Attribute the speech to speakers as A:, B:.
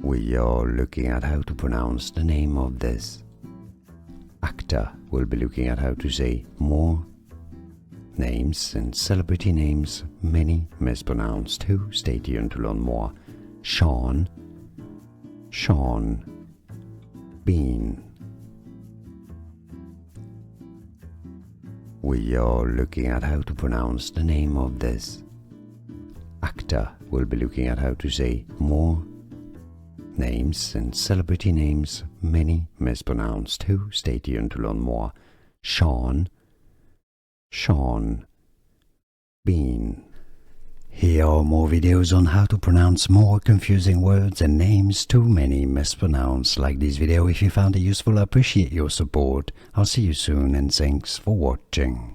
A: We are looking at how to pronounce the name of this actor. We'll be looking at how to say more names and celebrity names, many mispronounced, who. Stay tuned to learn more. Sean, Bean. We are looking at how to pronounce the name of this actor. We'll be looking at how to say more names and celebrity names, many mispronounced, who. Stay tuned to learn more. Sean, Bean. Here are more videos on how to pronounce more confusing words and names too many mispronounced. Like this video if you found it useful. I appreciate your support. I'll see you soon and thanks for watching.